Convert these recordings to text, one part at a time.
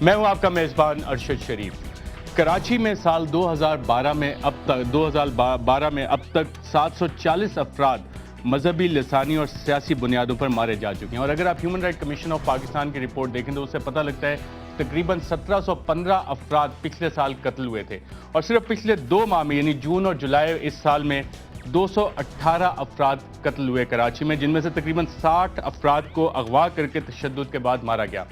میں ہوں آپ کا میزبان ارشد شریف۔ کراچی میں سال 2012 میں اب تک 740 افراد مذہبی، لسانی اور سیاسی بنیادوں پر مارے جا چکے ہیں، اور اگر آپ human right commission of Pakistan کی رپورٹ دیکھیں تو اس سے پتہ لگتا ہے تقریباً 1715 افراد پچھلے سال قتل ہوئے تھے، اور صرف پچھلے 2 ماہ میں یعنی جون اور جولائی اس سال میں 218 افراد قتل ہوئے کراچی میں، جن میں سے تقریباً 60 افراد کو اغوا کر کے تشدد کے بعد مارا گیا۔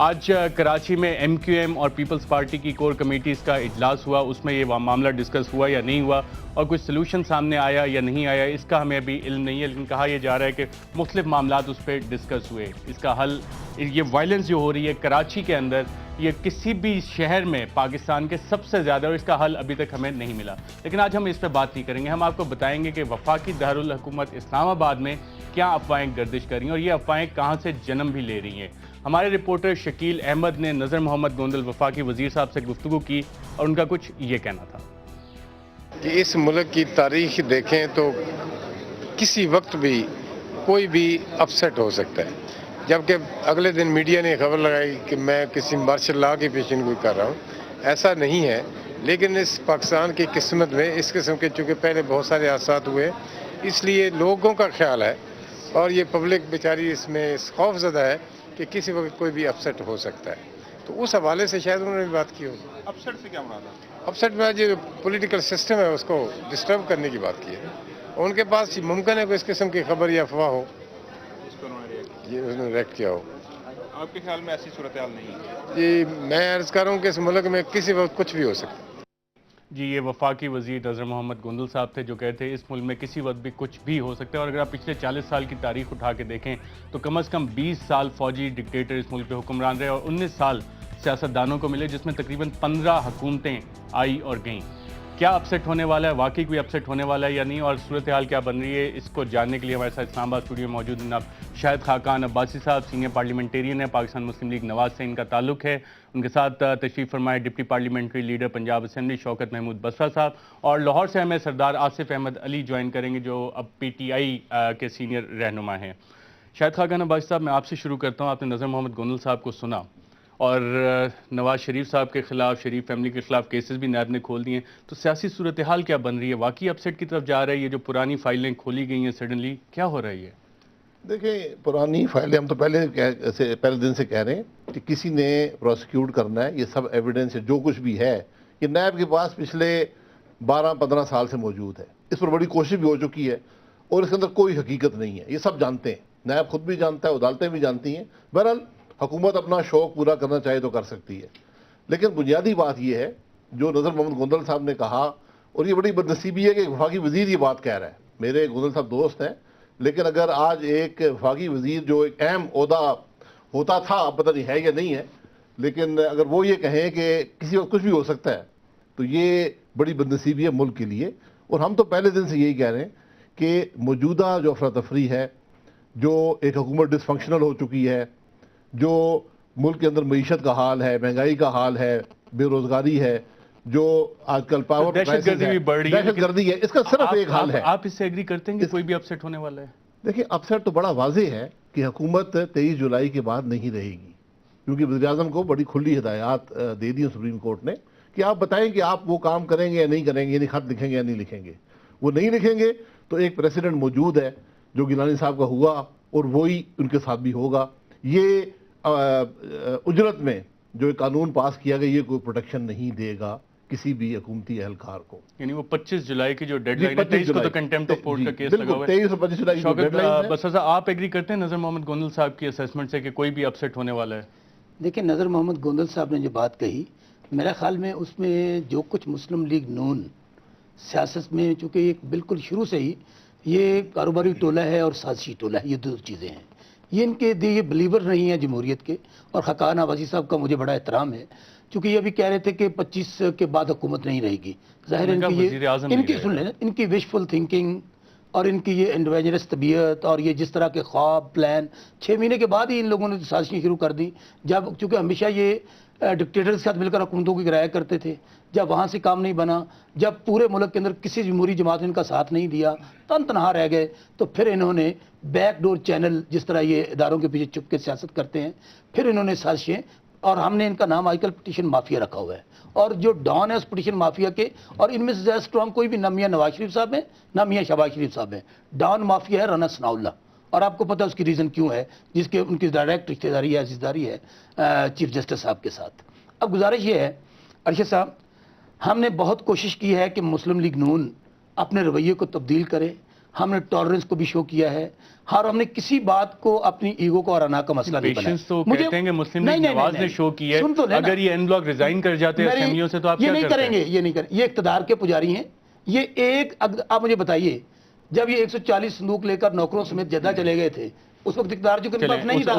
آج کراچی میں ایم کیو ایم اور پیپلز پارٹی کی کور کمیٹیز کا اجلاس ہوا، اس میں یہ معاملہ ڈسکس ہوا یا نہیں ہوا، اور کچھ سلوشن سامنے آیا یا نہیں آیا اس کا ہمیں ابھی علم نہیں ہے، لیکن کہا یہ جا رہا ہے کہ مختلف معاملات اس پہ ڈسکس ہوئے۔ اس کا حل، یہ وائلنس جو ہو رہی ہے کراچی کے اندر، یہ کسی بھی شہر میں پاکستان کے سب سے زیادہ، اور اس کا حل ابھی تک ہمیں نہیں ملا۔ لیکن آج ہم اس پہ بات نہیں کریں گے، ہم آپ کو بتائیں گے کہ وفاقی دارالحکومت اسلام آباد میں کیا افواہیں گردش کر رہی ہیں اور یہ افواہیں کہاں سے جنم بھی لے رہی ہیں۔ ہمارے رپورٹر شکیل احمد نے نذر محمد گوندل وفاقی وزیر صاحب سے گفتگو کی اور ان کا کچھ یہ کہنا تھا کہ اس ملک کی تاریخ دیکھیں تو کسی وقت بھی کوئی بھی اپسیٹ ہو سکتا ہے، جبکہ اگلے دن میڈیا نے خبر لگائی کہ میں کسی مارشل لا کی پیشن گوئی کر رہا ہوں۔ ایسا نہیں ہے، لیکن اس پاکستان کی قسمت میں اس قسم کے چونکہ پہلے بہت سارے حادثات ہوئے، اس لیے لوگوں کا خیال ہے اور یہ پبلک بیچاری اس میں خوف زدہ ہے کہ کسی وقت کوئی بھی اپسیٹ ہو سکتا ہے، تو اس حوالے سے شاید انہوں نے بھی بات کی ہوگی۔ اپسیٹ سے کیا مراد ہے؟ اپسیٹ میں جو پولیٹیکل سسٹم ہے اس کو ڈسٹرب کرنے کی بات کی ہے، ان کے پاس ممکن ہے کہ اس قسم کی خبر یا افواہ ہو، اس پر انہوں نے ریئیکٹ یہ انہوں نے ریکٹ کیا ہو۔ کیا؟ آپ کے خیال میں ایسی صورتحال نہیں ہے؟ جی میں عرض کر رہا ہوں کہ اس ملک میں کسی وقت کچھ بھی ہو سکتا ہے۔ جی، یہ وفاقی وزیر نذر محمد گوندل صاحب تھے جو کہتے ہیں اس ملک میں کسی وقت بھی کچھ بھی ہو سکتا ہے، اور اگر آپ پچھلے 40 سال کی تاریخ اٹھا کے دیکھیں تو کم از کم 20 سال فوجی ڈکٹیٹر اس ملک پہ حکمران رہے اور 19 سال سیاستدانوں کو ملے، جس میں تقریباً 15 حکومتیں آئی اور گئیں۔ کیا اپسیٹ ہونے والا ہے، واقعی کوئی اپسیٹ ہونے والا ہے یا نہیں، اور صورتحال کیا بن رہی ہے، اس کو جاننے کے لیے ہمارے ساتھ اسلام آباد اسٹوڈیو میں موجود جناب شاہد خاقان عباسی صاحب، سینئر پارلیمنٹیرین ہیں، پاکستان مسلم لیگ نواز سے ان کا تعلق ہے۔ ان کے ساتھ تشریف فرمائے deputy parliamentary leader Punjab assembly Shaukat Mahmood Basra صاحب، اور لاہور سے ہمیں سردار آصف احمد علی جوائن کریں گے جو اب پی ٹی آئی کے سینئر رہنما ہیں۔ شاہد خاقان عباسی صاحب، میں آپ سے شروع کرتا ہوں۔ آپ نے نذر محمد گوندل صاحب کو سنا اور نواز شریف صاحب کے خلاف، شریف فیملی کے خلاف کیسز بھی نیب نے کھول دیے ہیں، تو سیاسی صورتحال کیا بن رہی ہے؟ واقعی اپسیٹ کی طرف جا رہا ہے یہ جو پرانی فائلیں کھولی گئی ہیں سڈنلی، کیا ہو رہی ہے؟ دیکھیں، پرانی فائلیں ہم تو پہلے دن سے کہہ رہے ہیں کہ کسی نے پروسیکیوٹ کرنا ہے، یہ سب ایویڈنس ہے، جو کچھ بھی ہے یہ نیب کے پاس پچھلے 12-15 سال سے موجود ہے، اس پر بڑی کوشش بھی ہو چکی ہے اور اس کے اندر کوئی حقیقت نہیں ہے، یہ سب جانتے ہیں، نیب خود بھی جانتا ہے، عدالتیں بھی جانتی ہیں۔ بہرحال حکومت اپنا شوق پورا کرنا چاہے تو کر سکتی ہے، لیکن بنیادی بات یہ ہے جو نذر محمد گوندل صاحب نے کہا، اور یہ بڑی بدنصیبی ہے کہ وفاقی وزیر یہ بات کہہ رہا ہے۔ میرے گوندل صاحب دوست ہیں، لیکن اگر آج ایک وفاقی وزیر جو ایک اہم عہدہ ہوتا تھا، اب پتہ نہیں ہے یا نہیں ہے، لیکن اگر وہ یہ کہیں کہ کسی وقت کچھ بھی ہو سکتا ہے تو یہ بڑی بدنصیبی ہے ملک کے لیے۔ اور ہم تو پہلے دن سے یہی کہہ رہے ہیں کہ موجودہ جو افراتفری ہے، جو ایک حکومت ڈس فنکشنل ہو چکی ہے، جو ملک کے اندر معیشت کا حال ہے، مہنگائی کا حال ہے، بے روزگاری ہے، جو آج کل پاور دہشت گردی بھی بڑھ رہی ہے، دہشت گردی ہے، اس کا صرف ایک حل ہے۔ آپ اس سے ایگری کرتے ہیں کہ کوئی بھی اپسیٹ ہونے والا ہے؟ دیکھیں، اپسیٹ تو بڑا واضح ہے کہ حکومت 23 جولائی کے بعد نہیں رہے گی، کیونکہ وزیر اعظم کو بڑی کھلی ہدایات دے دی سپریم کورٹ نے کہ آپ بتائیں کہ آپ وہ کام کریں گے یا نہیں کریں گے، یعنی خط لکھیں گے یا نہیں لکھیں گے۔ وہ نہیں لکھیں گے تو ایک پریسیڈنٹ موجود ہے جو گیلانی صاحب کا ہوا اور وہی ان کے ساتھ بھی ہوگا۔ یہ اجرت میں جو قانون پاس کیا گیا یہ کوئی پروٹیکشن نہیں دے گا کسی بھی حکومتی اہلکار کو، یعنی وہ 25 جولائی کی جو ڈیڈ لائن ہے، 23 کو تو کنٹیمپٹ آف کورٹ کا کیس لگا ہوا ہے۔ 23 اور 25 جولائی شوکت بسرا صاحب، آپ ایگری کرتے ہیں نذر محمد گوندل صاحب کی اسیسمنٹ سے کہ کوئی بھی اپسیٹ ہونے والا ہے؟ دیکھیں، نذر محمد گوندل صاحب نے جو بات کہی، میرا خیال میں اس میں جو کچھ مسلم لیگ نون سیاست میں، چونکہ ایک بالکل شروع سے ہی یہ کاروباری ٹولہ ہے اور سازشی ٹولہ ہے، یہ دو چیزیں ہیں، یہ ان کے یہ بلیور نہیں ہیں جمہوریت کے۔ اور خاقان عباسی صاحب کا مجھے بڑا احترام ہے، چونکہ یہ ابھی کہہ رہے تھے کہ 25 کے بعد حکومت نہیں رہے گی۔ ظاہر ہے ان کی وشفل تھنکنگ اور ان کی یہ انڈیویجنس طبیعت اور یہ جس طرح کے خواب پلان 6 مہینے کے بعد ہی ان لوگوں نے سازشیں شروع کر دی، جب چونکہ ہمیشہ یہ ڈکٹیٹر کے ساتھ مل کر حکومتوں کو گرایا کرتے تھے، جب وہاں سے کام نہیں بنا، جب پورے ملک کے اندر کسی جمہوری جماعت نے ان کا ساتھ نہیں دیا، تنہا رہ گئے، تو پھر انہوں نے بیک ڈور چینل، جس طرح یہ اداروں کے پیچھے چھپ کے سیاست کرتے ہیں، پھر انہوں نے سازشیں اور ہم نے ان کا نام آج کل پٹیشن مافیا رکھا ہوا ہے، اور جو ڈان ہے اس پٹیشن مافیا کے، اور ان میں سے زیادہ اسٹرانگ کوئی بھی نہ میاں نواز شریف صاحب ہیں نہ میاں شہباز شریف صاحب ہیں. ڈان مافیا ہے رانا ثناء اللہ، اور آپ کو پتہ ہے اس کی ریزن کیوں ہے، جس کے ان کی ڈائریکٹ رشتہ داری ہے، عزیزداری ہے چیف جسٹس صاحب کے ساتھ. اب گزارش یہ ہے ارشد صاحب، ہم نے بہت کوشش کی ہے کہ مسلم لیگ نون اپنے رویے کو تبدیل کرے، ہم نے ٹالرنس کو بھی شو کیا ہے، اور ہم نے کسی بات کو اپنی ایگو کو اور انا کا مسئلہ نہیں بنایا. پیشنس تو کہتے ہیں کہ مسلم لیگ نواز نے شو کی ہے، اگر یہ این بلاک ریزائن کر جاتے ہیں اسمبلیوں سے تو آپ یہ کیا نہیں کرتے کریں گے، یہ نہیں کریں، یہ اقتدار کے پجاری ہیں. یہ ایک آپ مجھے بتائیے، جب یہ 140 صندوق لے کر نوکروں سمیت جدہ چلے گئے تھے، اس وقت اقتدار جو کے پاس نہیں تھا.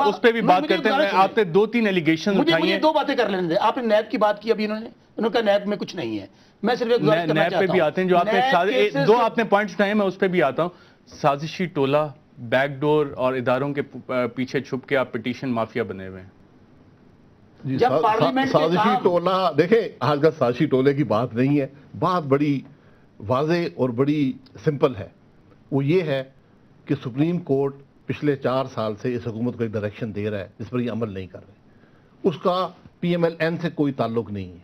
اس پہ بھی بات کرتے ہیں. آپ نے 2-3 ایلیگیشن اٹھائی مجھے ہیں. 2 باتیں کر لینے دیں. آپ نے نیب کی بات کی ابھی، انہوں نے کہا نیب میں کچھ نہیں ہے. میں صرف ایک گزارش کرنا نیب چاہتا پہ ہوں، بھی آتے ہیں جو آپ نے 2 آپ نے پوائنٹس اٹھائے ہیں، میں اس پہ بھی آتا ہوں. سازشی ٹولہ، بیک ڈور اور اداروں کے پیچھے چھپ کے آپ پٹیشن مافیا بنے ہوئے ہیں. جب پارلیمنٹ کے سازشی کام ٹولہ دیکھیں، آج کل سازشی ٹولے کی بات نہیں ہے، بات بڑی واضح اور بڑی سمپل ہے. وہ یہ ہے کہ سپریم کورٹ پچھلے 4 سال سے اس حکومت کو ایک ڈائریکشن دے رہا ہے جس پر یہ عمل نہیں کر رہے. اس کا پی ایم ایل این سے کوئی تعلق نہیں ہے.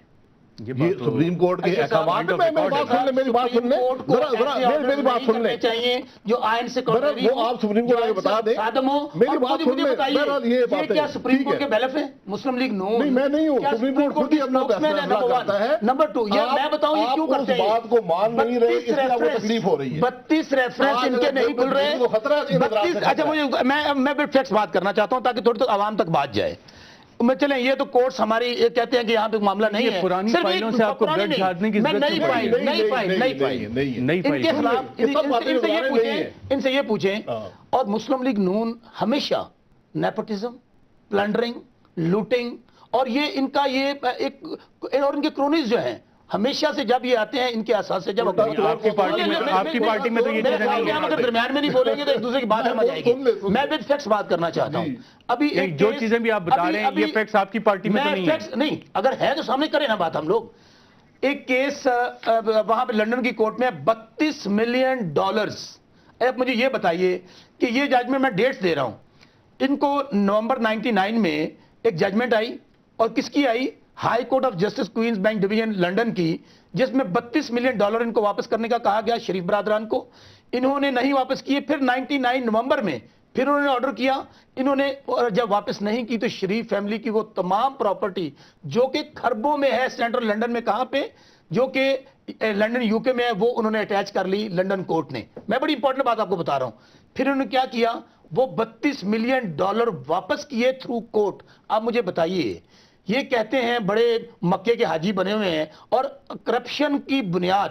یہ سپریم کورٹ کے احکامات میں میری بات سن لیں، میری بات سن لیں ذرا، میری بات سن لیں چاہیے جو آئین سے وہ آپ سپریم کورٹ کو بتا دیں. میری بات سن لیں بہرحال یہ بات ہے. کیا سپریم کورٹ کے بیلف ہیں مسلم لیگ نون؟ نہیں میں نہیں ہوں، سپریم کورٹ خود ہی اپنا فیصلہ کرتا ہے. نمبر 2 یہ میں بتاؤں یہ کیوں کرتے ہیں؟ آپ اس بات کو مان نہیں رہے، اس لیے آپ کو تکلیف ہو رہی ہے. 32 ریفرنس ان کے نہیں کھل رہے. 32 اچھا مجھے میں فیکٹس بات کرنا چاہتا ہوں تاکہ تھوڑی تو عوام تک بات جائے. میں چلیں یہ تو کورٹس ہماری یہ کہتے ہیں کہ یہاں پہ معاملہ نہیں ہے. پرانی فائلوں سے آپ کو بلڈ جھاڑنے کی ضرورت نہیں. ان کے خلاف ان سے یہ پوچھیں. اور مسلم لیگ نون ہمیشہ نیپوٹزم، پلنڈرنگ، لوٹنگ، اور یہ ان کا یہ ایک، اور ان کے کرونیز جو ہیں ہمیشہ سے جب یہ آتے ہیں ان کے اساس سے جب آپ کی پارٹی میں تو یہ چیزیں نہیں ہیں. اگر درمیان میں نہیں بولیں گے تو ایک دوسرے کی بات سمجھ جائے گی. میں ود فیکٹس بات کرنا چاہتا ہوں. ابھی جو چیزیں بھی آپ بتا رہے ہیں یہ فیکٹس آپ کی پارٹی میں تو نہیں ہیں. نہیں اگر ہے تو سامنے کریں نا بات ہم لوگ. ایک کیس وہاں پہ لنڈن کی کورٹ میں $32 ملین. اب مجھے یہ بتائیے کہ یہ ججمنٹ میں ڈیٹس دے رہا ہوں. ان کو نومبر 99 میں ایک ججمنٹ آئی، اور کس کی آئی؟ High court of justice queen's bench division London کی، جس میں $32 ملین ان کو واپس کرنے کا کہا گیا شریف برادران کو. انہوں نے نہیں واپس کیے. پھر 99 نومبر میں پھر انہوں نے آرڈر کیا. انہوں نے جب واپس نہیں کی تو شریف فیملی کی وہ تمام پراپرٹی جو کہ خربوں میں ہے سینٹرل لنڈن میں، کہاں پہ؟ جو کہ لنڈن یو کے میں ہے، وہ انہوں نے اٹیچ کر لی لنڈن کورٹ نے. میں بڑی امپورٹنٹ بات آپ کو بتا رہا ہوں. پھر انہوں نے کیا کیا؟ وہ $32 ملین واپس کیے تھرو کورٹ. آپ مجھے بتائیے، یہ کہتے ہیں بڑے مکے کے حاجی بنے ہوئے ہیں، اور کرپشن کی بنیاد،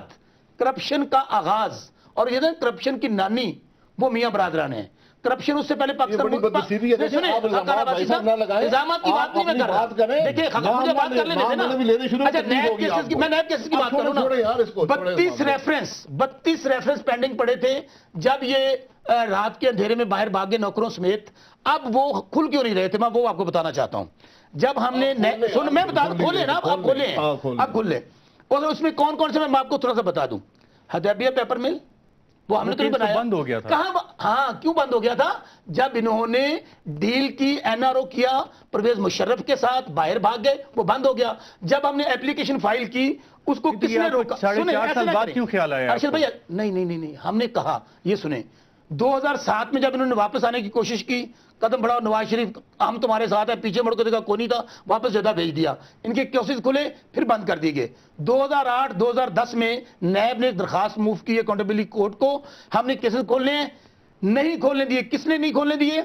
کرپشن کا آغاز، اور یہ کرپشن کی نانی وہ میاں برادران ہیں. کرپشن اس سے پہلے پاکستان الزامات کی بات نہیں میں کر رہا. دیکھیں مجھے بات کر لینے تھے نا. اچھا نیب کیسز کی، میں نیب کیسز کی بات کروں نا. 32 ریفرنس پینڈنگ پڑے تھے جب یہ رات کے اندھیرے میں باہر بھاگے نوکروں سمیت. اب وہ کھل کیوں نہیں رہے تھے؟ میں وہ آپ کو بتانا چاہتا ہوں. جب ہم نے میں بتا دوں، کھولے نا آپ، کھولے اب کھول لیں. اور اس میں کون کون سے میں آپ کو تھوڑا سا بتا دوں. حدیبیہ پیپر مل وہ ہم نے تو نہیں بنایا. بند ہو گیا تھا. کہاں؟ ہاں کیوں بند ہو گیا تھا؟ جب انہوں نے ڈیل کی، این آر او کیا پرویز مشرف کے ساتھ، باہر بھاگ گئے، وہ بند ہو گیا. جب ہم نے اپلیکیشن فائل کی اس کو کس نے روکا؟ 4.5 سال بعد کیوں خیال آیا؟ ارشد بھائی نہیں ہم نے کہا، یہ سنیں، 2007 میں جب انہوں نے واپس آنے کی کوشش کی، قدم بڑھاؤ نواز شریف ہم تمہارے ساتھ ہیں، پیچھے مڑ کے دیکھا کوئی نہیں تھا، واپس جدہ بھیج دیا. ان کے کیسز کھلے پھر بند کر دیے گئے. 2008-2010 میں نیب نے ایک درخواست موو کی اکاؤنٹیبلٹی کورٹ کو، ہم نے کیسز کھولنے ہیں، نہیں کھولنے دیے. کس نے نہیں کھولنے دیے؟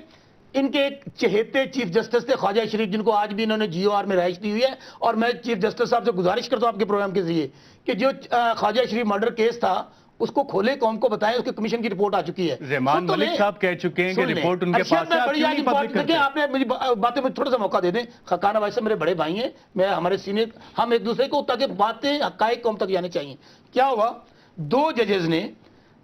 ان کے ایک چہیتے چیف جسٹس تھے خواجہ شریف، جن کو آج بھی انہوں نے جی او آر میں رہائش دی ہوئی ہے. اور میں چیف جسٹس صاحب سے گزارش کرتا ہوں آپ کے پروگرام کے ذریعے کہ جو خواجہ شریف مرڈر کیس تھا اس کو کھولے، قوم کو بتائیں. اس کے کمیشن کی رپورٹ آ چکی ہے. رحمان ملک صاحب کہہ چکے ہیں کہ رپورٹ ان کے پاس ہے. آپ نے مجھے باتیں میں تھوڑا سا موقع دے دیں. خاقان بھائی صاحب میرے بڑے بھائی ہیں، میں ہمارے سینئر، ہم ایک دوسرے کو، تاکہ باتیں حقائق قوم تک جانے چاہیے. کیا ہوا؟ 2 ججز نے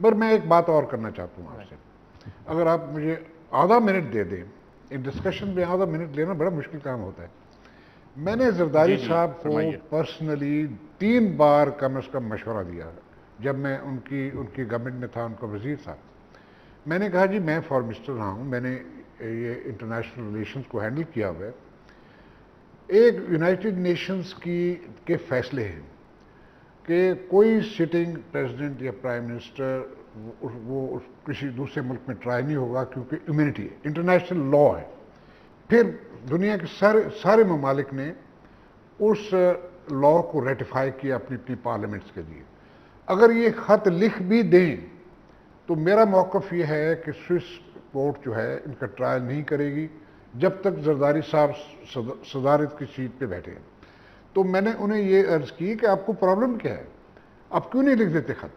پر میں ایک بات اور کرنا چاہتا ہوں آپ سے، اگر آپ مجھے آدھا منٹ دے دیں، اس ڈسکشن میں آدھا منٹ لینا بڑا مشکل کام ہوتا ہے۔ میں نے زرداری صاحب کو پرسنلی 3 بار کم از کم مشورہ دیا جب میں ان کی گورنمنٹ میں تھا، ان کا وزیر تھا۔ میں نے کہا جی میں فارن منسٹر رہا ہوں، میں نے یہ انٹرنیشنل ریلیشنز کو ہینڈل کیا ہوا ہے، ایک یونائٹڈ نیشنز کے فیصلے ہیں کہ کوئی سٹنگ پریزیڈنٹ یا پرائم منسٹر وہ کسی دوسرے ملک میں ٹرائی نہیں ہوگا، کیونکہ امیونٹی ہے، انٹرنیشنل لا ہے۔ پھر دنیا کے سارے ممالک نے اس لا کو ریٹیفائی کیا اپنی پارلیمنٹس کے لیے۔ اگر یہ خط لکھ بھی دیں تو میرا موقف یہ ہے کہ سوئس کورٹ جو ہے ان کا ٹرائل نہیں کرے گی جب تک زرداری صاحب صدارت کی سیٹ پہ بیٹھے ہیں۔ تو میں نے انہیں یہ عرض کی کہ آپ کو پرابلم کیا ہے، آپ کیوں نہیں لکھ دیتے خط؟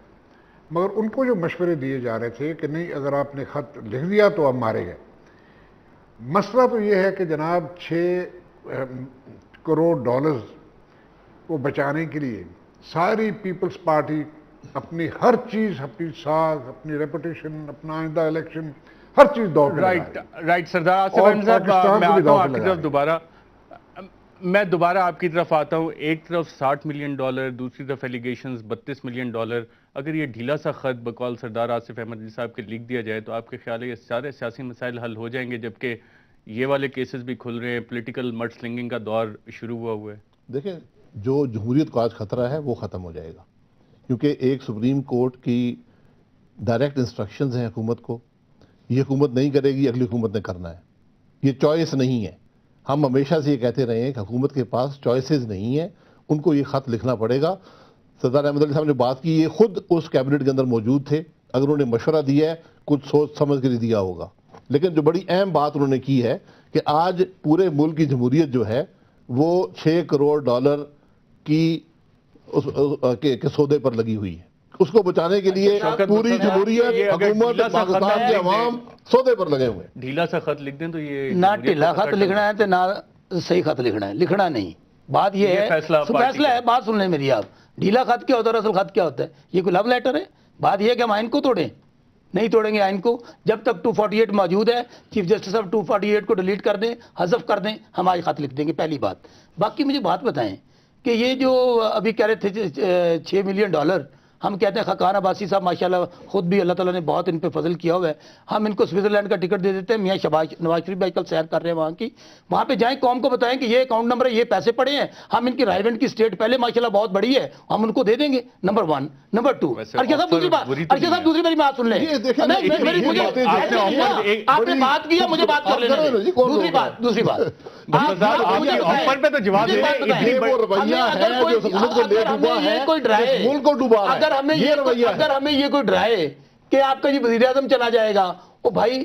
مگر ان کو جو مشورے دیے جا رہے تھے کہ نہیں اگر آپ نے خط لکھ دیا تو آپ مارے گئے۔ مسئلہ تو یہ ہے کہ جناب 6 کروڑ ڈالرز کو بچانے کے لیے ساری پیپلز پارٹی اپنی ہر چیز، اپنی ساکھ، اپنی ریپوٹیشن، اپنا آئندہ الیکشن، ہر چیز دو پہ لگا ہے۔ رائٹ سردار آصف اور احمد صاحب، پاکستان میں کو بھی آتا ہوں داؤ پہ آپ کی لگا طرف ہے۔ دوبارہ، میں آپ کی طرف آتا ہوں۔ ایک طرف $60 ملین، دوسری طرف ایلیگیشنز $32 ملین۔ اگر یہ ڈھیلا سا خط بقول سردار آصف احمد علی صاحب کے لکھ دیا جائے تو آپ کے خیال ہے یہ سارے سیاسی مسائل حل ہو جائیں گے، جبکہ یہ والے کیسز بھی کھل رہے ہیں، پولیٹیکل مڈ سلنگنگ کا دور شروع ہوا ہے؟ دیکھیں، جو جمہوریت کو آج خطرہ ہے وہ ختم ہو جائے گا، کیونکہ ایک سپریم کورٹ کی ڈائریکٹ انسٹرکشنز ہیں حکومت کو، یہ حکومت نہیں کرے گی، اگلی حکومت نے کرنا ہے، یہ چوائس نہیں ہے۔ ہم ہمیشہ سے یہ کہتے رہے ہیں کہ حکومت کے پاس چوائسز نہیں ہیں، ان کو یہ خط لکھنا پڑے گا۔ سردار احمد علی صاحب نے بات کی، یہ خود اس کیبنٹ کے اندر موجود تھے، اگر انہوں نے مشورہ دیا ہے کچھ سوچ سمجھ کے دیا ہوگا۔ لیکن جو بڑی اہم بات انہوں نے کی ہے کہ آج پورے ملک کی جمہوریت جو ہے وہ $6 کروڑ کے سودے پر لگی ہوئی ہے، اس کو بچانے کے لیے پوری جمہوریت، حکومت، پاکستان کے عوام سودے پر لگے ہوئے ہیں۔ ڈھیلا سا خط لکھ دیں تو یہ نہ ٹھیلا خط لکھنا ہے تو نہ صحیح خط لکھنا ہے، لکھنا نہیں۔ بات یہ ہے، فیصلہ ہے، بات سن لیں میری آپ۔ ڈھیلا خط کیا ہوتا ہے، اصل خط کیا ہوتا ہے؟ یہ کوئی لو لیٹر ہے؟ بات یہ ہے کہ ہم آئین کو توڑیں، نہیں توڑیں گے آئین کو جب تک 248 موجود ہے۔ چیف جسٹس صاحب 248 کو ڈیلیٹ کر دیں، حذف کر دیں، ہم آج خط لکھ دیں گے، پہلی بات۔ باقی مجھے بات بتائیں کہ یہ جو ابھی کہہ رہے تھے $6 ملین، ہم کہتے ہیں خاقان عباسی صاحب ماشاءاللہ خود بھی اللہ تعالیٰ نے بہت ان پہ فضل کیا ہوا ہے، ہم ان کو سوئٹزرلینڈ کا ٹکٹ دے دیتے ہیں۔ میاں نواز شریف بھائی کل سیر کر رہے ہیں وہاں کی، وہاں پہ جائیں، قوم کو بتائیں کہ یہ اکاؤنٹ نمبر ہے، یہ پیسے پڑے ہیں، ہم ان کی رائیونٹ کی اسٹیٹ پہلے ماشاءاللہ بہت بڑی ہے، ہم ان کو دے دیں گے، نمبر 1۔ نمبر 2، ارشد صاحب دوسری بات، ارشد صاحب دوسری میری بات سن لیں، آپ نے بات کیا، مجھے بات کر لینا دیں۔ دوسری بات آفر پہ تو جواب دیں۔ اگر ہمیں یہ کوئی ڈرائے کہ آپ کا یہ وزیر اعظم چلا جائے گا، او بھائی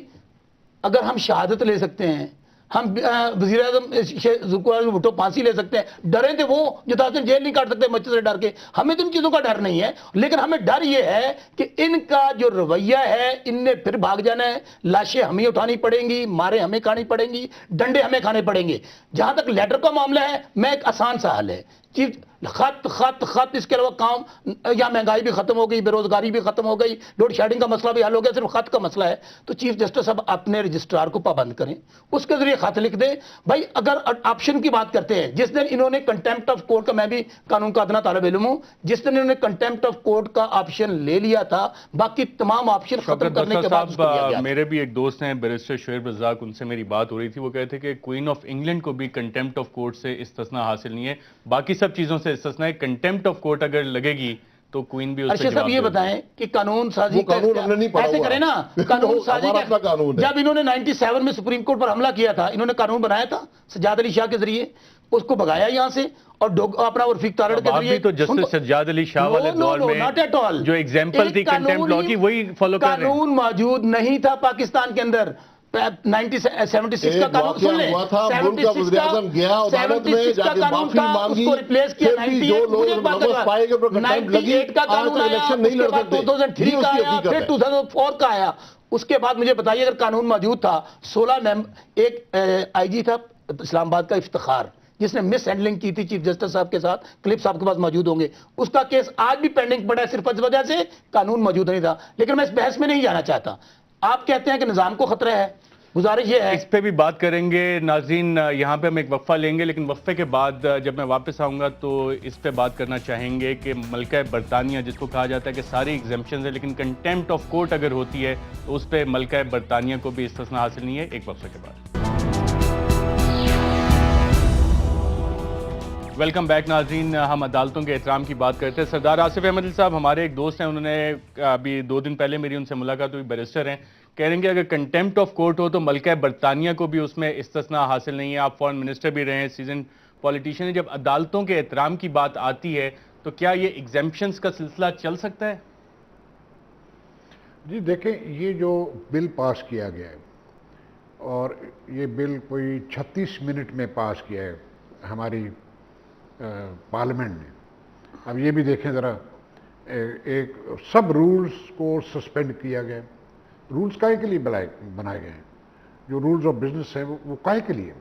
اگر ہم شہادت لے سکتے ہیں، ہم وزیر اعظم بھٹو پھانسی لے سکتے ہیں، ڈرے تھے وہ جو تھا جیل نہیں کاٹ سکتے مچھر سے ڈر کے، ہمیں تو ان چیزوں کا ڈر نہیں ہے، لیکن ہمیں ڈر یہ ہے کہ ان کا جو رویہ ہے، ان نے پھر بھاگ جانا ہے، لاشیں ہمیں اٹھانی پڑیں گی، مارے ہمیں کھانی پڑیں گی، ڈنڈے ہمیں کھانے پڑیں گے۔ جہاں تک لیٹر کا معاملہ ہے، میں ایک آسان سا حل ہے، خط خط خط، اس کے علاوہ کام، یا مہنگائی بھی ختم ہو گئی، بے روزگاری بھی ختم ہو گئی، لوڈ شیڈنگ کا مسئلہ بھی حل ہو گیا، صرف خط کا مسئلہ ہے۔ تو چیف جسٹس صاحب اپنے رجسٹرار کو پابند کریں، اس کے ذریعے خط لکھ دیں۔ بھائی اگر آپشن کی بات کرتے ہیں، جس دن انہوں نے کنٹیمپٹ آف کورٹ کا، میں بھی قانون کا ادنا طالب علم ہوں، جس دن انہوں نے کنٹیمپٹ آف کورٹ کا آپشن لے لیا تھا، باقی تمام آپشن ختم کرنے کے بعد اس کو دیا گیا۔ میرے بھی ایک دوست ہیں بیرسٹر شعیب رزاق، ان سے میری بات ہو رہی تھی، وہ کہتے تھے کہ کوئین آف انگلینڈ کو بھی کنٹیمپٹ آف کورٹ سے استثناء حاصل نہیں ہے، باقی سب چیزوں سے استثناء ہے۔ کنٹیمپٹ آف کورٹ اگر لگے گی تو کوئین بھی اس سے ارشد صاحب یہ بتائیں کہ قانون سازی ایسے کریں نا، قانون سازی جب انہوں نے 97 میں سپریم کورٹ پر حملہ کیا تھا، انہوں نے قانون بنایا تھا سجاد علی شاہ کے ذریعے، اس کو بھگایا یہاں سے، اور اپنا رفیق تارڑ کے ذریعے تو جسٹس سجاد علی شاہ والے دور میں جو ایگزامپل تھی کنٹیمپٹ لا کی وہی فالو کر رہے ہیں۔ قانون موجود نہیں تھا پاکستان کے اندر، 76 کا قانون سن لیں، 76 کا قانون تھا، اس کو ریپلیس کیا 98 کا قانون آیا، اس کے بعد 2003 کا آیا، پھر 2004 کا آیا۔ اس کے بعد مجھے بتائیے اگر قانون موجود تھا، 16 ایک آئی جی تھا اسلام آباد کا افتخار، جس نے مس ہینڈلنگ کی تھی چیف جسٹس صاحب کے ساتھ، کلپس آپ کے پاس موجود ہوں گے، اس کا کیس آج بھی پینڈنگ پڑا ہے صرف اس وجہ سے قانون موجود نہیں تھا. لیکن میں اس بحث میں نہیں جانا چاہتا. آپ کہتے ہیں کہ نظام کو خطرہ ہے، گزارش یہ ہے. اس پہ بھی بات کریں گے ناظرین. یہاں پہ ہم ایک وقفہ لیں گے، لیکن وقفے کے بعد جب میں واپس آؤں گا تو اس پہ بات کرنا چاہیں گے کہ ملکہ برطانیہ جس کو کہا جاتا ہے کہ ساری ایگزیمپشنز ہیں لیکن کنٹیمپٹ آف کورٹ اگر ہوتی ہے تو اس پہ ملکہ برطانیہ کو بھی استثناء حاصل نہیں ہے. ایک وقفے کے بعد. ویلکم بیک ناظرین. ہم عدالتوں کے احترام کی بات کرتے ہیں. سردار آصف احمد صاحب ہمارے ایک دوست ہیں، انہوں نے ابھی 2 دن پہلے میری ان سے ملاقات ہوئی، بیرسٹر ہیں، کہہ رہے ہیں کہ اگر کنٹیمپٹ آف کورٹ ہو تو ملکہ برطانیہ کو بھی اس میں استثناء حاصل نہیں ہے. آپ فورن منسٹر بھی رہے ہیں، سیزن پولیٹیشین ہیں. جب عدالتوں کے احترام کی بات آتی ہے تو کیا یہ ایگزیمپشنز کا سلسلہ چل سکتا ہے؟ جی دیکھیں، یہ جو بل پاس کیا گیا ہے اور یہ بل کوئی 36 منٹ میں پاس کیا ہے ہماری پارلیمنٹ نے. اب یہ بھی دیکھیں ذرا، ایک سب رولز کو سسپینڈ کیا گیا. رولز کائے کے لیے بنائے گئے ہیں؟ جو رولز آف بزنس ہیں وہ کائے کے لیے؟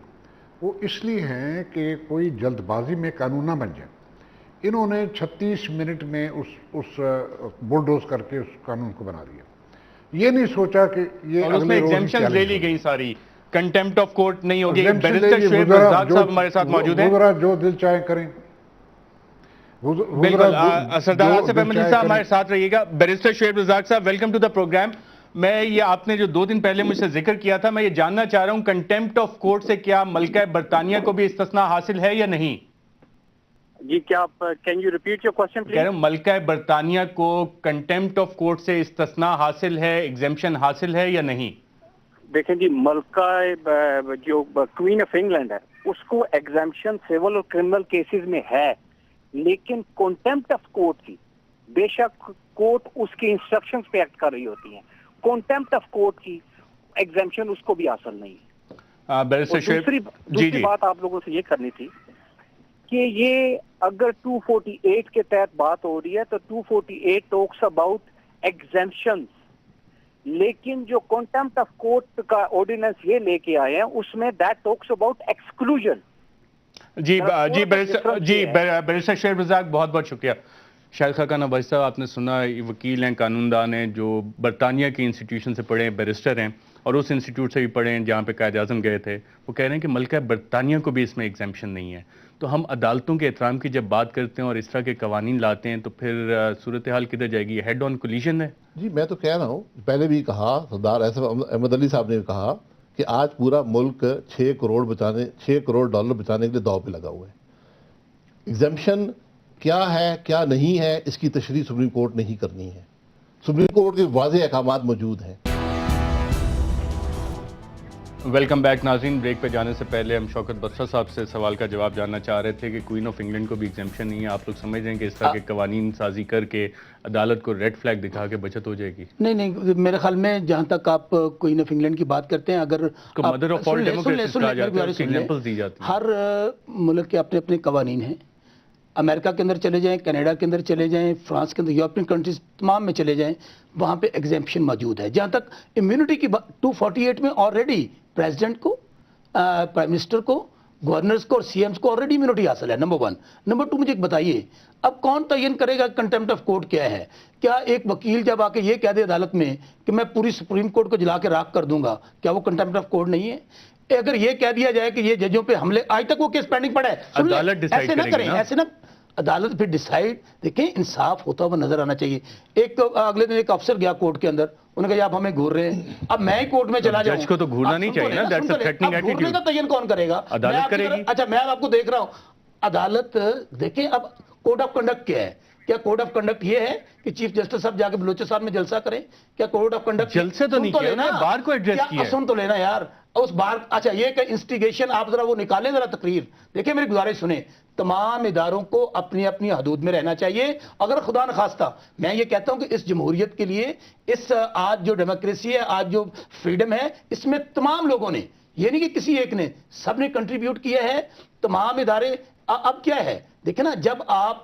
وہ اس لیے ہیں کہ کوئی جلد بازی میں قانون نہ بن جائے. انہوں نے 36 منٹ میں اس بلڈوز کر کے اس قانون کو بنا دیا. یہ نہیں سوچا کہ یہ اور اس میں ایگزیمپشنز لے لی گئی ساری. کنٹیمپٹ آف کورٹ نہیں ہوگی. بیرسٹر شعیب رزاق صاحب ہمارے ساتھ موجود ہیں. جو دل چاہے کریں. بالکل. سردار آصف احمد صاحب ہمارے ساتھ رہیے گا. بیرسٹر شعیب رزاق صاحب، ویلکم ٹو دا پروگرام. میں یہ آپ نے جو 2 دن پہلے مجھ سے ذکر کیا تھا، میں یہ جاننا چاہ رہا ہوں کنٹیمپٹ آف کورٹ سے کیا ملکہ برطانیہ کو بھی استثناء حاصل ہے یا نہیں؟ جی کیا آپ can you repeat your question کہہ رہا ہوں ملکہ برطانیہ کو کنٹیمپٹ آف کورٹ سے استثناء حاصل ہے، ایگزیمپشن حاصل ہے یا نہیں؟ دیکھیں جی، ملکہ جو کوئین آف انگلینڈ ہے اس کو ایگزیمپشن سیول اور کرمنل کیسز میں ہے، لیکن کنٹیمپٹ آف کورٹ کی بے شک کورٹ اس کی انسٹرکشنز پہ ایکٹ کر رہی ہوتی ہیں. کنٹیمپٹ آف کورٹ کی ایگزیمپشن اس کو بھی حاصل نہیں ہے. دوسری بات آپ لوگوں سے یہ کرنی تھی کہ یہ اگر 248 کے تحت بات ہو رہی ہے تو 248 ٹاکس اباؤٹ ایگزیمپشنز، لیکن جو کنٹیمپٹ آف کورٹ کا آرڈیننس یہ لے کے آئے ہیں اس میں that talks about exclusion. Barrister Shoaib Razzaq بہت بہت شکریہ. شاہد خاقان عباسی صاحب، آپ نے سنا، وکیل ہیں، قانون دان ہیں، جو برطانیہ کی انسٹیٹیوشن سے پڑھے ہیں، بیرسٹر ہیں اور اس انسٹیٹیوٹ سے بھی پڑھے ہیں جہاں پہ قائد اعظم گئے تھے. وہ کہہ رہے ہیں کہ ملکہ برطانیہ کو بھی اس میں ایگزیمپشن نہیں ہے. تو ہم عدالتوں کے احترام کی جب بات کرتے ہیں اور اس طرح کے قوانین لاتے ہیں تو پھر صورتحال کدھر جائے گی؟ ہیڈ آن کولیشن ہے. جی میں تو کہہ رہا ہوں، پہلے بھی کہا، سردار آصف احمد علی صاحب نے بھی کہا کہ آج پورا ملک $6 کروڑ بچانے کے لیے داؤ پہ لگا ہوا ہے. ایگزیمپشن کیا ہے کیا نہیں ہے اس کی تشریح سپریم کورٹ نے ہی کرنی ہے. سپریم کورٹ کے واضح احکامات موجود ہیں. ویلکم بیک ناظرین. بریک پہ جانے سے پہلے ہم شوکت بسرا صاحب سے سوال کا جواب جاننا چاہ رہے تھے کہ کوئین آف انگلینڈ کو بھی ایگزیمپشن نہیں ہے. آپ لوگ سمجھ رہے ہیں کہ اس طرح کے قوانین سازی کر کے عدالت کو ریڈ فلیگ دکھا کے بچت ہو جائے گی؟ نہیں، میرے خیال میں جہاں تک آپ کوئین آف انگلینڈ کی بات کرتے ہیں، اگر مدر آف آل ڈیموکریسیز کہا جاتا ہے، اس کی ایگزامپلز دی جاتی ہیں. ہر ملک کے اپنے اپنے قوانین ہیں. امریکہ کے اندر چلے جائیں، کینیڈا کے اندر چلے جائیں، فرانس کے اندر، یورپین کنٹریز تمام میں چلے جائیں، وہاں پہ ایگزیمپشن موجود ہے. جہاں تک امیونٹی کی 248 میں آلریڈی پریزیڈنٹ کو، پرائم منسٹر کو، گورنرز کو اور سی ایمز کو آلریڈی امیونٹی حاصل ہے. نمبر 1. نمبر 2، مجھے ایک بتائیے، اب کون تعین کرے گا کنٹیمپٹ آف کورٹ کیا ہے؟ کیا ایک وکیل جب آ کے یہ کہہ دے عدالت میں کہ میں پوری سپریم کورٹ کو جلا کے راکھ کر دوں گا، کیا وہ کنٹیمپٹ آف کورٹ نہیں ہے؟ اگر یہ کہہ دیا جائے کہ یہ ججوں پہ حملے، آج تک وہ کیس پینڈنگ پڑا ہے، عدالت ڈیسائیڈ ایسے نہ کرے کریں، گی نا. ایسے نہ، عدالت پھر ڈیسائیڈ. دیکھیں انصاف ہوتا ہوا نظر آنا چاہیے. ایک تو اگلے دن ایک افسر گیا کورٹ کے اندر، انہوں نے کہا آپ ہمیں گھور رہے ہیں. اب میں ہی کورٹ میں چلا جاؤں، جج کو تو گھورنا نہیں چاہیے نا. That's a threatening attitude. گھورنے کا تعین کون کرے گا؟ عدالت کرے گی. اچھا میں آپ کو دیکھ رہا ہوں، عدالت دیکھیں اب کوڈ آف کنڈکٹ کیا ہے. کیا کوڈ آف کنڈکٹ یہ ہے کہ چیف جسٹس صاحب جا کے بلوچستان میں جلسہ کریں؟ کیا کوڈ آف کنڈکٹ جلسے تو نہیں کیا، انہوں نے بار کو ایڈریس کیا ہے. سن تو لینا یار اس بار. اچھا یہ کہ انسٹیگیشن، آپ ذرا وہ نکالیں ذرا تقریر. دیکھیں میری گزارش سنیں، تمام اداروں کو اپنی اپنی حدود میں رہنا چاہیے. اگر خدا نخواستہ میں یہ کہتا ہوں کہ اس جمہوریت کے لیے، اس آج جو ڈیموکریسی ہے، آج جو فریڈم ہے، اس میں تمام لوگوں نے، یہ نہیں کہ کسی ایک نے، سب نے کنٹریبیوٹ کیا ہے. تمام ادارے. اب کیا ہے دیکھیں نا، جب آپ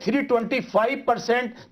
325%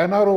NRO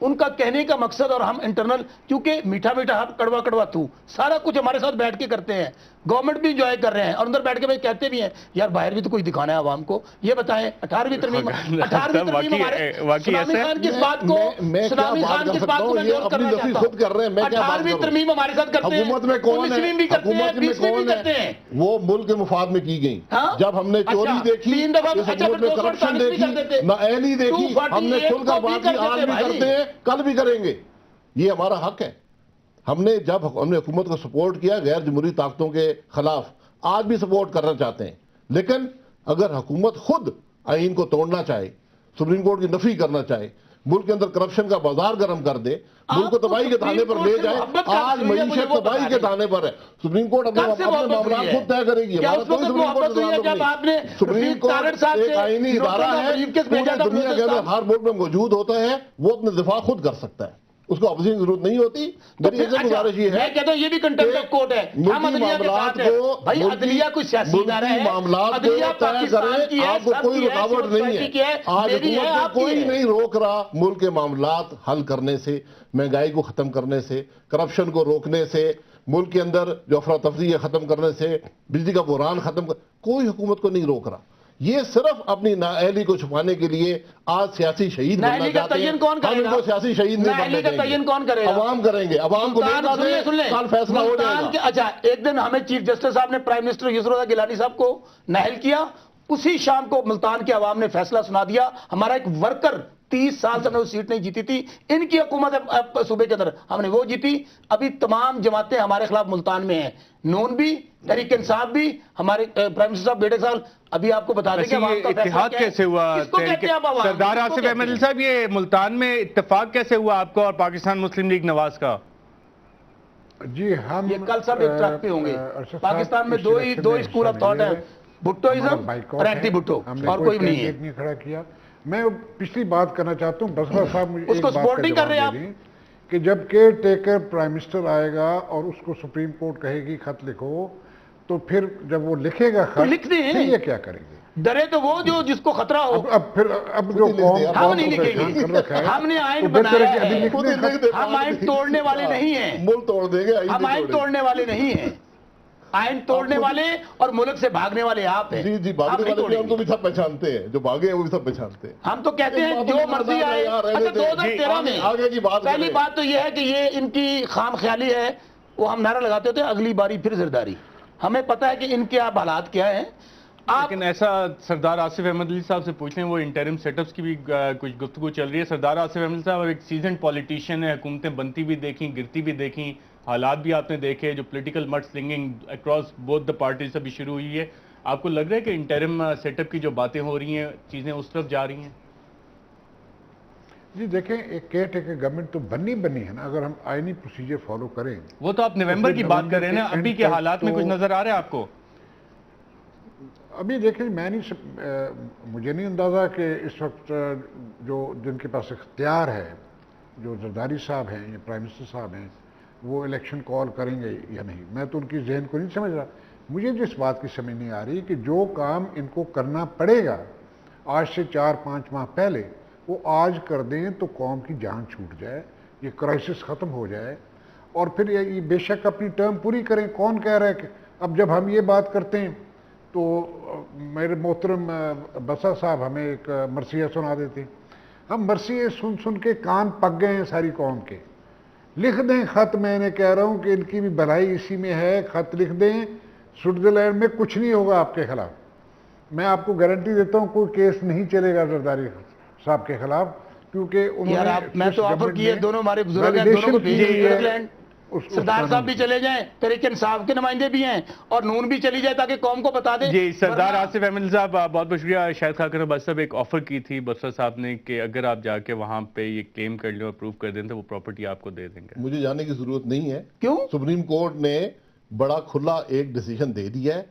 ان کا کہنے کا مقصد اور ہم انٹرنل کیونکہ میٹھا میٹھا کڑوا کڑوا تو سارا کچھ ہمارے ساتھ بیٹھ کے کرتے ہیں, گورنمنٹ بھی انجوائے کر رہے ہیں اور اندر بیٹھ کے کہتے بھی ہیں یار باہر بھی تو کچھ دکھانا ہے عوام کو. یہ بتائیں 18ویں ترمیم سلامی خان کس بات کو سلامی خان کس بات کو میں نوٹ کرنا چاہتا ہوں. 18ویں ترمیم ہمارے ساتھ کرتے ہیں, حکومت میں کون ہے, بھی کرتے ہیں, حکومت میں 20ویں بھی کون کرتے ہے, ہیں. وہ ملک کے مفاد میں کی گئی. جب ہم نے چوری دیکھی, تین دفعہ اس حکومت میں کرپشن دیکھی, نااہلی دیکھی, ہم نے کھل کر بات کی, آج بھی کرتے ہیں, کل بھی کریں گے. یہ ہمارا حق ہے. ہم نے جب ہم نے حکومت کو سپورٹ کیا غیر جمہوری طاقتوں کے خلاف, آج بھی سپورٹ کرنا چاہتے ہیں. لیکن اگر حکومت خود آئین کو توڑنا چاہے, سپریم کورٹ کی نفی کرنا چاہے, ملک کے اندر کرپشن کا بازار گرم کر دے, ملک کو تباہی کے دانے پر لے جائے, آج معیشت تباہی کے دانے پر ہے. سپریم کورٹ اپنے معاملات خود طے کرے گی. سپریم کورٹ ایک آئینی ادارہ ہے, پوری دنیا کے اندر ہر ملک میں موجود ہوتا ہے, وہ اپنے دفاع خود کر سکتا ہے, اس کو اپوزیشن کی ضرورت نہیں ہوتی. میری ایک گزارش یہ ہے, میں کہتا ہوں یہ بھی کنٹمپٹ آف کورٹ ہے. ہم عدلیہ کے ساتھ ہیں بھائی, عدلیہ کوئی سیاسی ادارہ ہے, معاملات کو طے کریں, آپ کو کوئی رکاوٹ نہیں ہے. آج حکومت کو کوئی نہیں روک رہا ملک کے معاملات حل کرنے سے, مہنگائی کو ختم کرنے سے, کرپشن کو روکنے سے, ملک کے اندر جو افراتفری ہے ختم کرنے سے, بجلی کا بحران ختم کر, کوئی حکومت کو نہیں روک رہا. یہ صرف اپنی نااہلی کو چھپانے کے لیے آج سیاسی شہید بننا چاہتے ہیں. ہم ان کو سیاسی شہید نہیں بننے دیں گے. کون کرے گا؟ عوام کریں گے, عوام کو دیکھنا دیں, کل فیصلہ ہو جائے گا. اچھا, ایک دن ہمیں چیف جسٹس صاحب نے پرائم منسٹر یسر رضا گیلانی صاحب کو نااہل کیا, اسی شام کو ملتان کے عوام نے فیصلہ سنا دیا. ہمارا ایک ورکر 30 سال سے ہم نے وہ سیٹ نہیں جیتی تھی, ان کی حکومت صوبے کے اندر ہم نے وہ جیتی. ابھی تمام جماعتیں ہمارے خلاف ملتان میں ہیں, نون بھی, تحریک انصاف بھی, ہمارے پرائم منسٹر صاحب بیٹے سال. ابھی آپ کو بتا دیں کہ اتحاد کیسے ہوا سردار آصف احمد صاحب, یہ ملتان میں اتفاق کیسے ہوا آپ کو اور پاکستان مسلم لیگ نواز کا؟ جی ہم یہ کل سب ایک ٹرک پہ ہوں گے. پاکستان میں دو ہی اسکول آف تھاٹ ہیں, بھٹوازم اور اینٹی بھٹو, اور کوئی بھی نہیں ہے. کھڑا کیا. میں پچھلی بات کرنا چاہتا ہوں, بسوا صاحب مجھے اس کو سپورٹ نہیں کر رہے آپ کہ جب کیئر ٹیکر پرائم منسٹر آئے گا اور اس کو سپریم کورٹ کہے گی خط لکھو, تو پھر جب وہ لکھے گا خط, لکھ دیں, یہ کیا کریں گے؟ ڈرے تو وہ جو جس کو خطرہ ہو. اب جو ہم نہیں لکھیں گے, ہم نے آئین بنایا ہے, ہم آئین توڑنے والے نہیں ہیں. ملک توڑ دیں گے, ہم آئین توڑنے والے نہیں ہیں. آئین توڑنے والے اور ملک سے بھاگنے والے آپ ہیں. جی بھاگنے والے ہم تو بھی سب پہچانتے ہیں, جو بھاگے ہیں وہ بھی سب پہچانتے ہیں. ہم تو کہتے ہیں جو مرضی آئے. اچھا 2013 میں آگے کی بات, پہلی بات تو یہ ہے کہ یہ ان کی خام خیالی ہے. وہ ہم نعرہ لگاتے ہوتے ہیں اگلی باری پھر زرداری. ہمیں پتہ ہے کہ ان کے اب حالات کیا ہیں. لیکن ایسا سردار آصف احمد علی صاحب سے پوچھ لیں, وہ انٹرم سیٹ اپس کی بھی کچھ گفتگو چل رہی ہے. سردار آصف احمد صاحب ایک سیزنڈ پولیٹیشین ہے, حکومتیں بنتی بھی دیکھیں, گرتی بھی دیکھیں, حالات بھی آپ نے دیکھے, جو political mid slinging across both the parties ابھی شروع ہوئی ہے. آپ کو لگ رہا ہے کہ انٹرم سیٹ اپ کی جو باتیں ہو رہی ہیں چیزیں اس طرف جا رہی ہیں؟ جی دیکھیں, ایک کیئر ٹیکر گورنمنٹ تو بننی ہے نا, اگر ہم آئینی پروسیجر فالو کریں. وہ تو آپ نومبر کی بات کر رہے ہیں نا, ابھی کے حالات میں کچھ نظر آ رہا ہے آپ کو؟ ابھی دیکھیں, مجھے نہیں اندازہ کہ اس وقت جو جن کے پاس اختیار ہے, جو زرداری صاحب ہیں یا پرائم منسٹر صاحب ہیں, وہ الیکشن کال کریں گے یا نہیں. میں تو ان کی ذہن کو نہیں سمجھ رہا. مجھے جس بات کی سمجھ نہیں آ رہی کہ جو کام ان کو کرنا پڑے گا آج سے 4-5 ماہ پہلے, وہ آج کر دیں تو قوم کی جان چھوٹ جائے, یہ کرائسس ختم ہو جائے, اور پھر یہ بے شک اپنی ٹرم پوری کریں. کون کہہ رہا ہے کہ اب جب ہم یہ بات کرتے ہیں تو میرے محترم بسا صاحب ہمیں ایک مرثیہ سنا دیتے ہیں. ہم مرثیے سن کے کان پک گئے ہیں ساری قوم کے. لکھ دیں خط, میں نے کہہ رہا ہوں کہ ان کی بھی بھلائی اسی میں ہے. خط لکھ دیں, سوئٹزرلینڈ میں کچھ نہیں ہوگا آپ کے خلاف. میں آپ کو گارنٹی دیتا ہوں کوئی کیس نہیں چلے گا زرداری صاحب کے خلاف, کیونکہ انہوں نے, میں تو آفر کیے دونوں ہمارے بزرگ ہیں, دونوں کو بھیجیں. سردار صاحب بھی چلے جائیں, تحریک انصاف کے نمائندے بھی ہیں, اور نون بھی چلی جائے تاکہ قوم کو بتا دیں. جی سردار آصف احمد صاحب بہت بہت شکریہ. شاہد خاکر عباس صاحب ایک آفر کی تھی بسرا صاحب نے کہ اگر آپ جا کے وہاں پہ یہ کلیم کر لیں اور پروف کر دیں تو وہ پراپرٹی آپ کو دے دیں گے. مجھے جانے کی ضرورت نہیں ہے. کیوں؟ سپریم کورٹ نے بڑا کھلا ایک ڈیسیژن دے دیا ہے.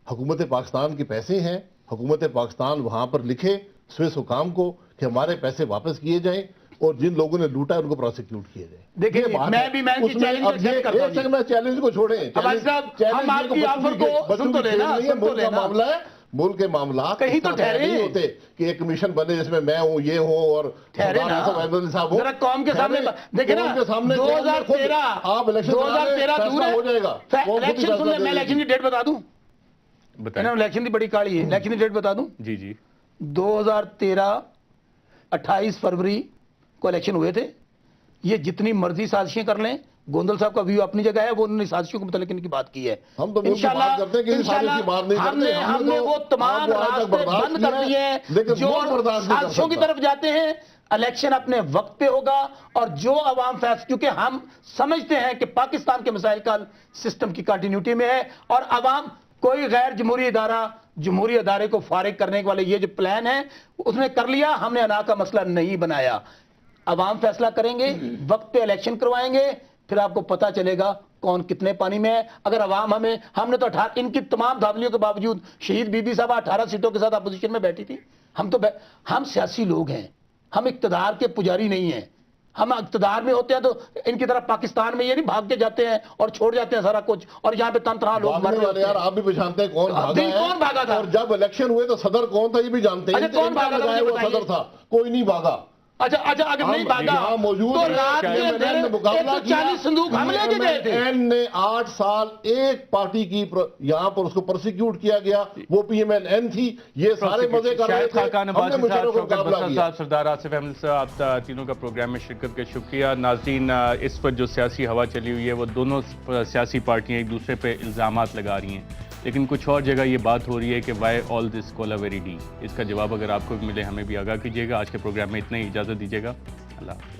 حکومت پاکستان کے پیسے ہیں, حکومت پاکستان وہاں پر لکھے سوئس حکام کو کہ ہمارے پیسے واپس کیے جائیں, اور جن لوگوں نے لوٹا ان کو پروسیکیوٹ کیے جائیں. دیکھیں میں چیلنج کو چھوڑیں, ہم آپ کی آفر کو سن تو لینا, معاملہ ہے, ملک کے معاملات کہیں تو ٹھہرے نہیں ہوتے کہ ایک کمیشن بنے جس میں میں ہوں یہ ہوں اور ٹھہرے نا صاحب ہوں. ذرا قوم کے سامنے دیکھیں نا 2013 آپ الیکشن 2013 دور ہے ہو جائے گا. الیکشن سن لیں, میں الیکشن کی ڈیٹ بتا دوں, بتائیں. الیکشن کی بڑی کاڑی ہے, الیکشن کی ڈیٹ بتا دوں. جی جی 2013 28 فروری کو الیکشن ہوئے تھے. یہ جتنی مرضی سازشیں کر لیں, گوندل صاحب کا ویو اپنی جگہ ہے, وہ انہوں نے سازشوں کے متعلق ان کی بات کی ہے. ہم تو ملک کی بات کرتے ہیں کہ سازش کی بات نہیں کرتے. ہم نے وہ تمام راستے بند کر دیے ہیں جو سازشوں کی طرف جاتے ہیں. الیکشن اپنے وقت پہ ہوگا اور جو عوام فیصلہ, کیونکہ ہم سمجھتے ہیں کہ پاکستان کے مسائل کا سسٹم کی کنٹینیوٹی میں ہے اور عوام کوئی غیر جمہوری ادارہ جمہوری ادارے کو فارغ کرنے والے یہ جو پلان ہے اس نے کر لیا, ہم نے انا کا مسئلہ نہیں بنایا. عوام فیصلہ کریں گے, وقت پہ الیکشن کروائیں گے, پھر آپ کو پتا چلے گا کون کتنے پانی میں ہے. اگر عوام ہم نے تو 18 ان کی تمام دھاندلیوں کے باوجود شہید بی بی صاحب 18 سیٹوں کے ساتھ اپوزیشن میں بیٹھی تھی. ہم سیاسی لوگ ہیں, ہم اقتدار کے پجاری نہیں ہیں. ہم اقتدار میں ہوتے ہیں تو ان کی طرح پاکستان میں یہ نہیں بھاگ کے جاتے ہیں اور چھوڑ جاتے ہیں سارا کچھ, اور یہاں پہ تنہا لوگ مر رہے ہیں. آپ بھی پہچانتے ہیں کون بھاگا تھا, اور جب الیکشن ہوئے تو صدر کون تھا یہ بھی جانتے ہیں. کون بھاگا تھا وہ صدر تھا, کوئی نہیں بھاگا. اچھا اگر نہیں بھاگا تو رات کے اندر 140 صندوق ہم لے کے گئے تھے. نے 8 سال ایک پارٹی کی یہاں پر اس کو پرسیکیوٹ کیا گیا, وہ پی ایم ایل این تھی. یہ سارے مزے کر رہے تھے. خاقان عباسی صاحب, شوکت بسر صاحب, سردار آصف احمد صاحب, آپ تینوں کا پروگرام میں شرکت کا شکریہ. ناظرین, اس پر جو سیاسی ہوا چلی ہوئی ہے وہ دونوں سیاسی پارٹیاں ایک دوسرے پہ الزامات لگا رہی ہیں, لیکن کچھ اور جگہ یہ بات ہو رہی ہے کہ وائی آل دس کولا ویری ڈی. اس کا جواب اگر آپ کو بھی ملے ہمیں بھی آگاہ کیجیے گا. آج کے پروگرام میں اتنا ہی, اجازت دیجیے گا. اللہ حافظ.